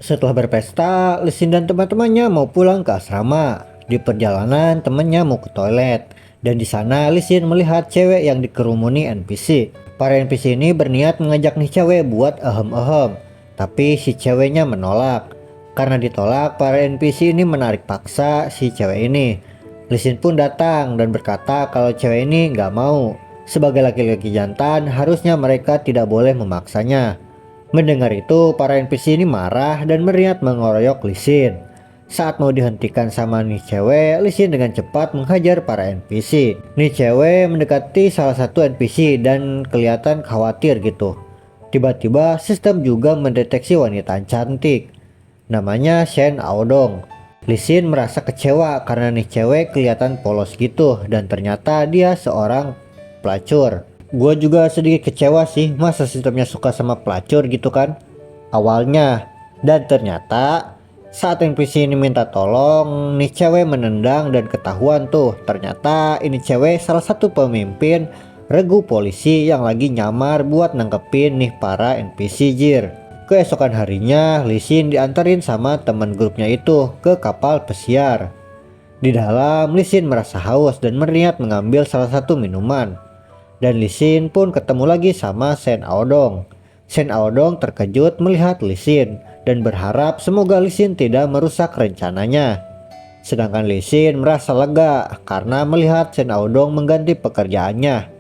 Setelah berpesta, Lisin dan teman-temannya mau pulang ke asrama. Di perjalanan, temannya mau ke toilet. Dan di sana Lisin melihat cewek yang dikerumuni NPC. Para NPC ini berniat mengajak nih cewek buat ehem-ehem. Tapi si ceweknya menolak. Karena ditolak, para NPC ini menarik paksa si cewek ini. Lisin pun datang dan berkata kalau cewek ini nggak mau. Sebagai laki-laki jantan, harusnya mereka tidak boleh memaksanya. Mendengar itu, para NPC ini marah dan berniat mengeroyok Lisin. Saat mau dihentikan sama nih cewek, Lisin dengan cepat menghajar para NPC. Nih cewek mendekati salah satu NPC dan kelihatan khawatir gitu. Tiba-tiba sistem juga mendeteksi wanita cantik. Namanya Shen Aodong. Lisin merasa kecewa karena nih cewek kelihatan polos gitu dan ternyata dia seorang pelacur. Gue juga sedikit kecewa sih, masa sistemnya suka sama pelacur gitu kan awalnya. Dan ternyata saat NPC ini minta tolong, nih cewek menendang dan ketahuan tuh. Ternyata ini cewek salah satu pemimpin regu polisi yang lagi nyamar buat nangkepin nih para NPC jir. Keesokan harinya, Lisin diantarin sama teman grupnya itu ke kapal pesiar. Di dalam, Lisin merasa haus dan berniat mengambil salah satu minuman. Dan Lisin pun ketemu lagi sama Shen Aodong. Shen Aodong terkejut melihat Lisin dan berharap semoga Lisin tidak merusak rencananya. Sedangkan Lisin merasa lega karena melihat Shen Aodong mengganti pekerjaannya.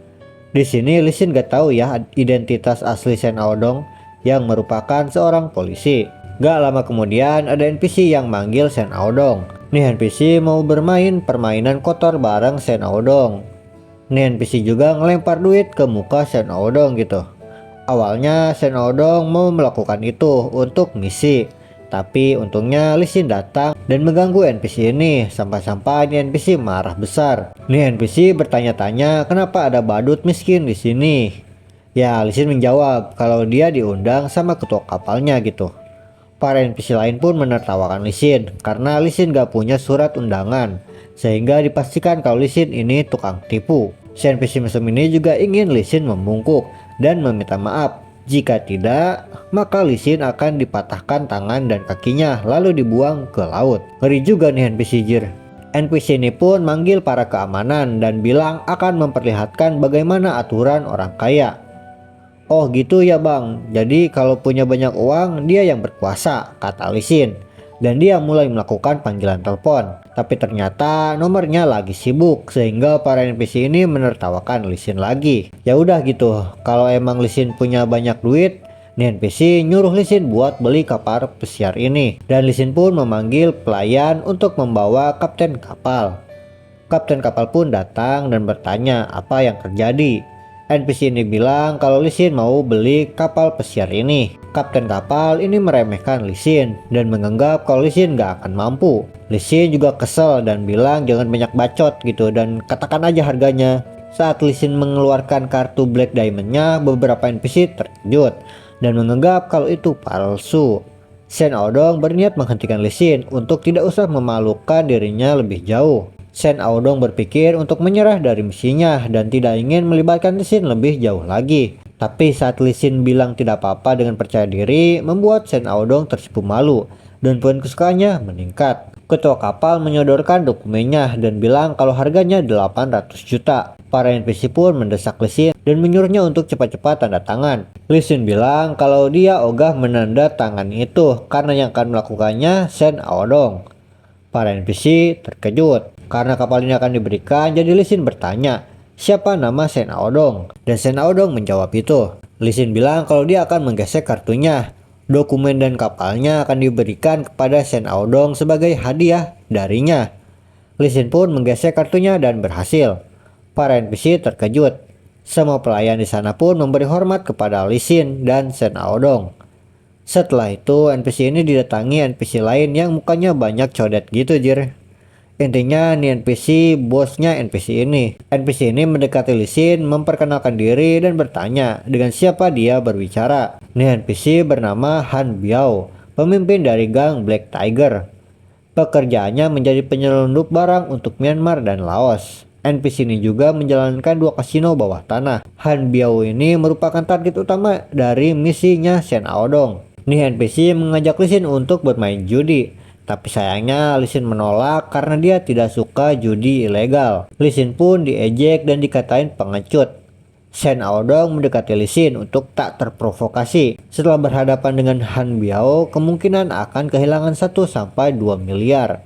Di sini Lisin gak tahu ya identitas asli Shen Aodong yang merupakan seorang polisi. Gak lama kemudian ada NPC yang manggil Shen Aodong. Nih NPC mau bermain permainan kotor bareng Shen Aodong. Nih NPC juga ngelempar duit ke muka Shen Aodong gitu. Awalnya Shen Aodong mau melakukan itu untuk misi, tapi untungnya Lisin datang dan mengganggu NPC ini sampai-sampai NPC marah besar. Nih NPC bertanya-tanya kenapa ada badut miskin di sini. Ya Lisin menjawab kalau dia diundang sama ketua kapalnya gitu. Para NPC lain pun menertawakan Lisin karena Lisin gak punya surat undangan, sehingga dipastikan kalau Lisin ini tukang tipu. Si NPC mesum ini juga ingin Lisin membungkuk dan meminta maaf. Jika tidak, maka Lisin akan dipatahkan tangan dan kakinya lalu dibuang ke laut. Ngeri juga nih NPC jir. NPC ini pun manggil para keamanan dan bilang akan memperlihatkan bagaimana aturan orang kaya. Oh gitu ya bang, jadi kalau punya banyak uang dia yang berkuasa, kata Lisin. Dan dia mulai melakukan panggilan telepon. Tapi ternyata nomornya lagi sibuk sehingga para NPC ini menertawakan Lisin lagi. Ya udah gitu, kalau emang Lisin punya banyak duit, nih NPC nyuruh Lisin buat beli kapal pesiar ini. Dan Lisin pun memanggil pelayan untuk membawa kapten kapal. Kapten kapal pun datang dan bertanya apa yang terjadi. NPC ini bilang kalau Lisin mau beli kapal pesiar ini. Kapten kapal ini meremehkan Lisin dan menganggap kalau Lisin gak akan mampu. Lisin juga kesel dan bilang jangan banyak bacot gitu dan katakan aja harganya. Saat Lisin mengeluarkan kartu Black Diamond-nya, beberapa NPC terkejut dan menganggap kalau itu palsu. Shen Aodong berniat menghentikan Lisin untuk tidak usah memalukan dirinya lebih jauh. Shen Aodong berpikir untuk menyerah dari misinya dan tidak ingin melibatkan Lisin lebih jauh lagi. Tapi saat Lisin bilang tidak apa-apa dengan percaya diri, membuat Shen Aodong tersipu malu dan poin kesukaannya meningkat. Ketua kapal menyodorkan dokumennya dan bilang kalau harganya 800 juta. Para NPC pun mendesak Lisin dan menyuruhnya untuk cepat-cepat tanda tangan. Lisin bilang kalau dia ogah menanda tangan itu karena yang akan melakukannya Shen Aodong. Para NPC terkejut karena kapal ini akan diberikan, jadi Lisin bertanya siapa nama Shen Aodong, dan Shen Aodong menjawab itu. Lisin bilang kalau dia akan menggesek kartunya. Dokumen dan kapalnya akan diberikan kepada Shen Aodong sebagai hadiah darinya. Lisin pun menggesek kartunya dan berhasil. Para NPC terkejut. Semua pelayan di sana pun memberi hormat kepada Lisin dan Shen Aodong. Setelah itu NPC ini didatangi NPC lain yang mukanya banyak codet gitu jir. Intinya nih NPC bosnya NPC ini. NPC ini mendekati Lisin, memperkenalkan diri dan bertanya dengan siapa dia berbicara. Nih NPC bernama Han Biao, pemimpin dari gang Black Tiger. Pekerjaannya menjadi penyelundup barang untuk Myanmar dan Laos. NPC ini juga menjalankan 2 kasino bawah tanah. Han Biao ini merupakan target utama dari misinya Shen Aodong. Nih NPC mengajak Lee Sin untuk bermain judi. Tapi sayangnya Lee Sin menolak karena dia tidak suka judi ilegal. Lee Sin pun diejek dan dikatain pengecut. Shen Aodong mendekati Lee Sin untuk tak terprovokasi. Setelah berhadapan dengan Han Biao, kemungkinan akan kehilangan 1-2 miliar.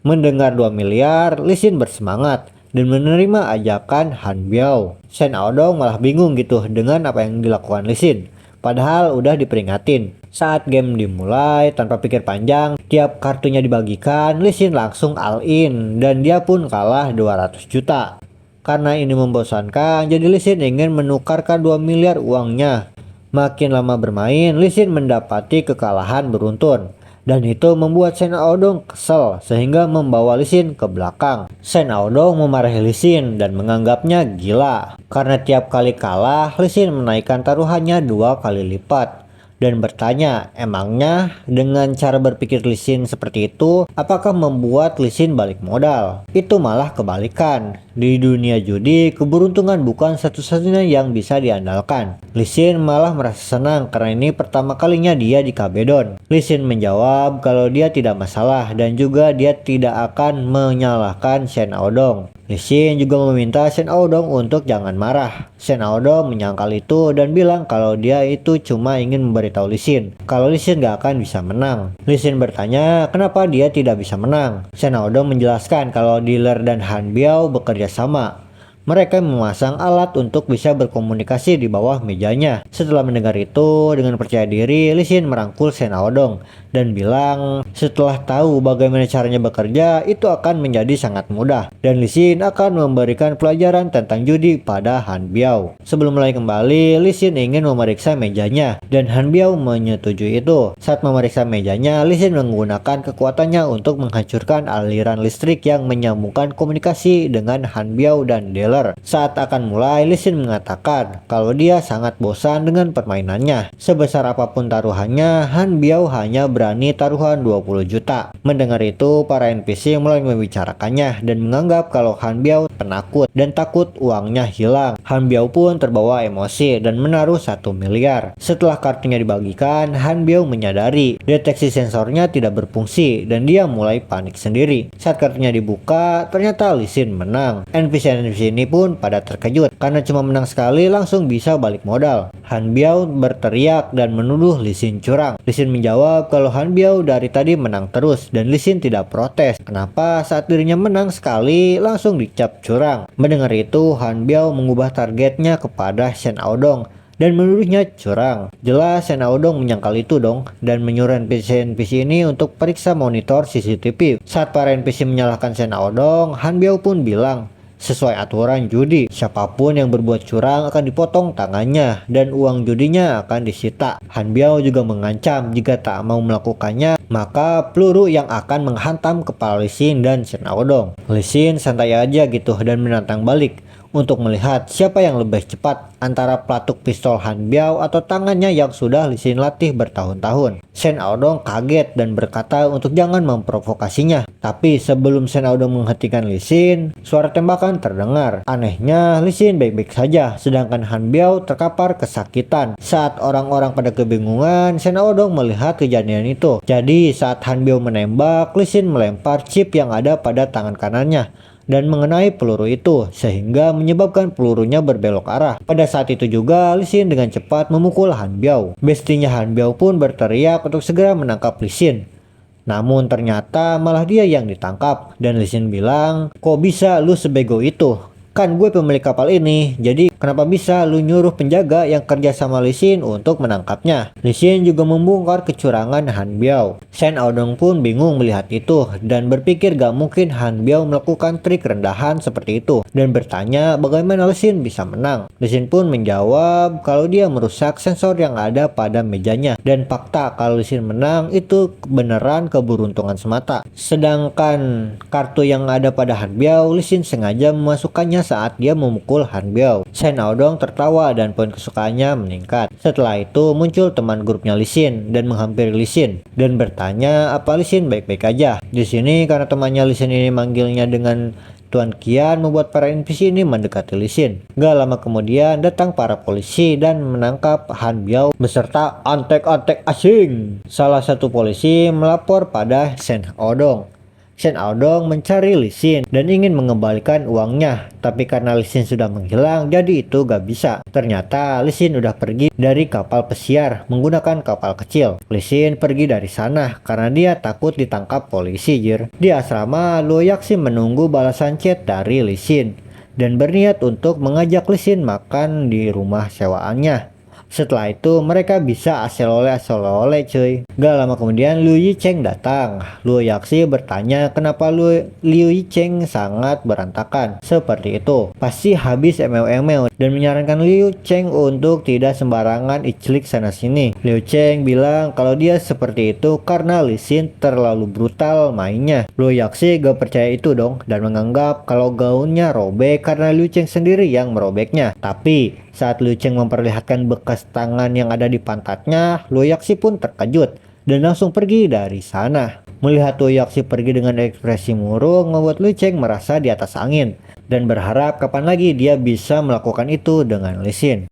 Mendengar 2 miliar, Lee Sin bersemangat dan menerima ajakan Han Biao. Shen Aodong malah bingung gitu dengan apa yang dilakukan Lee Sin. Padahal udah diperingatin. Saat game dimulai, tanpa pikir panjang, tiap kartunya dibagikan, Lee Sin langsung all in dan dia pun kalah 200 juta. Karena ini membosankan, jadi Lee Sin ingin menukarkan 2 miliar uangnya. Makin lama bermain, Lee Sin mendapati kekalahan beruntun. Dan itu membuat Shen Aodong kesel sehingga membawa Lee Sin ke belakang. Shen Aodong memarahi Lee Sin dan menganggapnya gila. Karena tiap kali kalah, Lee Sin menaikkan taruhannya 2 kali lipat. Dan bertanya, emangnya dengan cara berpikir Lee Sin seperti itu, apakah membuat Lee Sin balik modal? Itu malah kebalikan. Di dunia judi, keberuntungan bukan satu-satunya yang bisa diandalkan. Lee Sin malah merasa senang karena ini pertama kalinya dia di Kabedon. Lee Sin menjawab kalau dia tidak masalah dan juga dia tidak akan menyalahkan Shen Aodong. Lee Sin juga meminta Shen Aodong untuk jangan marah. Shen Aodong menyangkal itu dan bilang kalau dia itu cuma ingin memberitahu Lee Sin kalau Lee Sin gak akan bisa menang. Lee Sin bertanya kenapa dia tidak bisa menang. Shen Aodong menjelaskan kalau dealer dan Han Biao bekerja sama. Mereka memasang alat untuk bisa berkomunikasi di bawah mejanya. Setelah mendengar itu, dengan percaya diri, Lee Sin merangkul Shen Aodong dan bilang setelah tahu bagaimana caranya bekerja, itu akan menjadi sangat mudah. Dan Lee Sin akan memberikan pelajaran tentang judi pada Han Biao. Sebelum mulai kembali, Lee Sin ingin memeriksa mejanya dan Han Biao menyetujui itu. Saat memeriksa mejanya, Lee Sin menggunakan kekuatannya untuk menghancurkan aliran listrik yang menyambungkan komunikasi dengan Han Biao dan dealer. Saat akan mulai, Lee Sin mengatakan kalau dia sangat bosan dengan permainannya. Sebesar apapun taruhannya, Han Biao hanya berani taruhan 20 juta. Mendengar itu, para NPC mulai membicarakannya dan menganggap kalau Han Biao penakut dan takut uangnya hilang. Han Biao pun terbawa emosi dan menaruh 1 miliar. Setelah kartunya dibagikan, Han Biao menyadari deteksi sensornya tidak berfungsi dan dia mulai panik sendiri. Saat kartunya dibuka, ternyata Lee Sin menang. NPC-NPC ini pun pada terkejut karena cuma menang sekali langsung bisa balik modal. Han Biao berteriak dan menuduh Lee Sin curang. Lee Sin menjawab kalau Han Biao dari tadi menang terus dan Lee Sin tidak protes. Kenapa saat dirinya menang sekali langsung dicap curang? Mendengar itu, Han Biao mengubah targetnya kepada Shen Aodong dan menuduhnya curang. Jelas Shen Aodong menyangkal itu dong dan menyuruh NPC-NPC ini untuk periksa monitor CCTV. Saat para NPC menyalahkan Shen Aodong, Han Biao pun bilang sesuai aturan judi, siapapun yang berbuat curang akan dipotong tangannya dan uang judinya akan disita. Han Biao juga mengancam jika tak mau melakukannya, maka peluru yang akan menghantam kepala Lee Sin dan Shen Aodong. Lee Sin santai aja gitu dan menantang balik untuk melihat siapa yang lebih cepat antara pelatuk pistol Han Biao atau tangannya yang sudah Lee Sin latih bertahun-tahun. Shen Aodong kaget dan berkata untuk jangan memprovokasinya. Tapi sebelum Shen Aodong menghentikan Lee Sin, suara tembakan terdengar. Anehnya, Lee Sin baik-baik saja, sedangkan Han Biao terkapar kesakitan. Saat orang-orang pada kebingungan, Shen Aodong melihat kejadian itu. Jadi saat Han Biao menembak, Lee Sin melempar chip yang ada pada tangan kanannya dan mengenai peluru itu sehingga menyebabkan pelurunya berbelok arah. Pada saat itu juga Lee Sin dengan cepat memukul Han Biao. Bestinya Han Biao pun berteriak untuk segera menangkap Lee Sin. Namun ternyata malah dia yang ditangkap dan Lee Sin bilang, "Kok bisa lu sebego itu? Kan gue pemilik kapal ini, jadi kenapa bisa lu nyuruh penjaga yang kerja sama Lee Sin untuk menangkapnya?" Lee Sin juga membongkar kecurangan Han Biao. Shen Aodong pun bingung melihat itu dan berpikir gak mungkin Han Biao melakukan trik rendahan seperti itu dan bertanya bagaimana Lee Sin bisa menang. Lee Sin pun menjawab kalau dia merusak sensor yang ada pada mejanya dan fakta kalau Lee Sin menang itu beneran keberuntungan semata. Sedangkan kartu yang ada pada Han Biao, Lee Sin sengaja memasukkannya saat dia memukul Han Biao. Shen Aodong tertawa dan poin kesukaannya meningkat. Setelah itu muncul teman grupnya Lee Sin dan menghampiri Lee Sin dan bertanya apa Lee Sin baik-baik aja. Di sini karena temannya Lee Sin ini manggilnya dengan Tuan Qian membuat para NPC ini mendekati Lee Sin. Gak lama kemudian datang para polisi dan menangkap Han Biao beserta antek-antek asing. Salah satu polisi melapor pada Shen Aodong. Shen Aodong mencari Lee Sin dan ingin mengembalikan uangnya, tapi karena Lee Sin sudah menghilang, jadi itu gak bisa. Ternyata Lee Sin udah pergi dari kapal pesiar menggunakan kapal kecil. Lee Sin pergi dari sana karena dia takut ditangkap polisi, jir. Di asrama, Luo Yaxi menunggu balasan chat dari Lee Sin dan berniat untuk mengajak Lee Sin makan di rumah sewaannya. Setelah itu mereka bisa asal oleh cuy. Gak lama kemudian Liu Yicheng datang. Luo Yaxi bertanya kenapa Liu Yicheng sangat berantakan seperti itu. Pasti habis ML dan menyarankan Liu Cheng untuk tidak sembarangan iclik sana sini. Liu Cheng bilang kalau dia seperti itu karena Lee Sin terlalu brutal mainnya. Luo Yaxi gak percaya itu dong dan menganggap kalau gaunnya robek karena Liu Cheng sendiri yang merobeknya. Tapi saat Liu Cheng memperlihatkan bekas tangan yang ada di pantatnya, Luo Yaxi pun terkejut dan langsung pergi dari sana. Melihat Luo Yaxi pergi dengan ekspresi murung membuat Liu Cheng merasa di atas angin dan berharap kapan lagi dia bisa melakukan itu dengan Lee Sin.